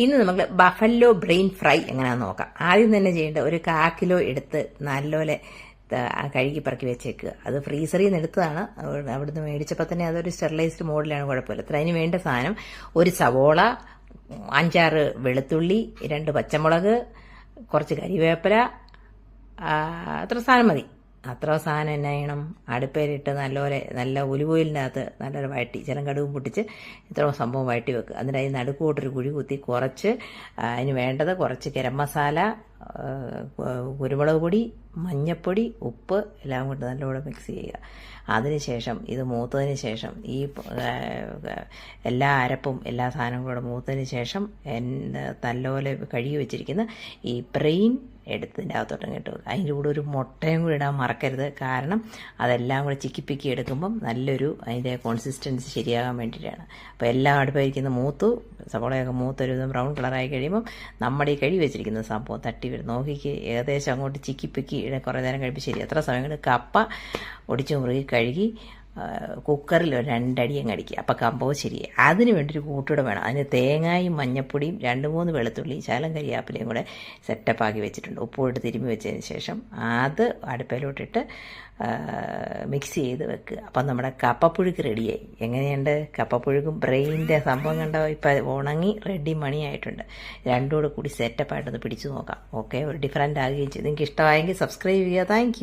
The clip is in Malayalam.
ഇന്ന് നമുക്ക് ബഫല്ലോ ബ്രെയിൻ ഫ്രൈ എങ്ങനെയാണെന്ന് നോക്കാം. ആദ്യം തന്നെ ചെയ്യേണ്ട ഒരു 1/4 കിലോ എടുത്ത് നല്ലപോലെ കഴുകി പറക്കി വെച്ചേക്കുക. അത് ഫ്രീസറിൽ നിന്ന് എടുത്തതാണ്, അവിടുന്ന് മേടിച്ചപ്പോൾ തന്നെ അതൊരു സ്റ്റെറിലൈസ്ഡ് മോഡിലാണ്, കുഴപ്പമില്ല. അത്ര അതിന് വേണ്ട സാധനം: ഒരു സവോള, 5-6 വെളുത്തുള്ളി, 2 പച്ചമുളക്, കുറച്ച് കരിവേപ്പില, അത്ര സാധനം മതി. അത്ര സാധനം എന്നാ ചെയ്യണം, അടുപ്പയിലിട്ട് നല്ലപോലെ നല്ല ഒലിവ് അകത്ത് നല്ലൊരു വഴറ്റി കടുകും പൊട്ടിച്ച് ഇത്ര സംഭവം വഴറ്റി വെക്കുക. എന്നിട്ട് അതിന് നടുക്കോട്ടൊരു കുഴി കുത്തി കുറച്ച് അതിന് വേണ്ടത് കുറച്ച് ഗരം മസാല, കുരുമുളക് പൊടി, മഞ്ഞൾപ്പൊടി, ഉപ്പ് എല്ലാം കൊണ്ട് നല്ലപോലെ മിക്സ് ചെയ്യുക. അതിനുശേഷം ഇത് മൂത്തതിന് ശേഷം ഈ എല്ലാ അരപ്പും എല്ലാ സാധനവും കൂടെ മൂത്തതിന് ശേഷം നല്ലപോലെ കഴുകി വെച്ചിരിക്കുന്ന ഈ ബ്രെയിൻ എടുത്തതിൻ്റെ അകത്തോട്ടും കിട്ടും. അതിൻ്റെ കൂടെ ഒരു മുട്ടയും കൂടി ഇടാൻ മറക്കരുത്. കാരണം അതെല്ലാം കൂടെ ചിക്കിപ്പിക്കി എടുക്കുമ്പം നല്ലൊരു അതിൻ്റെ കോൺസിസ്റ്റൻസി ശരിയാകാൻ വേണ്ടിയിട്ടാണ്. അപ്പോൾ എല്ലാം അടുപ്പായിരിക്കുന്ന മൂത്തു, സവോളയൊക്കെ മൂത്തൊരു ബ്രൗൺ കളറായി കഴിയുമ്പം നമ്മുടെ ഈ കഴുകി വെച്ചിരിക്കുന്ന സംഭവം തട്ടി വരും. നോക്കിക്ക് ഏകദേശം അങ്ങോട്ട് ചിക്കിപ്പിക്കി കുറേ നേരം കഴിയുമ്പോൾ ശരി. എത്ര സമയം കൊണ്ട് കപ്പ ഒടിച്ചു മുറുകി കഴുകി കുക്കറിൽ ഒരു 2 അടിയും അടിക്കുക. അപ്പം കമ്പവും ശരിയായി. അതിന് വേണ്ടിയൊരു കൂട്ടുകൂടെ വേണം. അതിന് തേങ്ങയും മഞ്ഞപ്പൊടിയും 2-3 വെളുത്തുള്ളി ശകലം കരിയാപ്പിലയും കൂടെ സെറ്റപ്പാക്കി വെച്ചിട്ടുണ്ട്. ഉപ്പുമിട്ട് തിരുമ്മി വെച്ചതിന് ശേഷം അത് അടുപ്പിലോട്ടിട്ട് മിക്സ് ചെയ്ത് വെക്കുക. അപ്പം നമ്മുടെ കപ്പപ്പുഴുക്ക് റെഡിയായി. എങ്ങനെയുണ്ട് കപ്പപ്പുഴുക്കും ബ്രെയിനിൻ്റെ സംഭവം കണ്ടോ? ഇപ്പം ഉണങ്ങി റെഡി മണിയായിട്ടുണ്ട്. രണ്ടും കൂടി സെറ്റപ്പായിട്ടൊന്ന് പിടിച്ചു നോക്കാം. ഓക്കെ, ഒരു ഡിഫറൻ്റ് ആകുകയും ചെയ്തു. നിങ്ങൾക്ക് ഇഷ്ടമായെങ്കിൽ സബ്സ്ക്രൈബ് ചെയ്യുക. താങ്ക്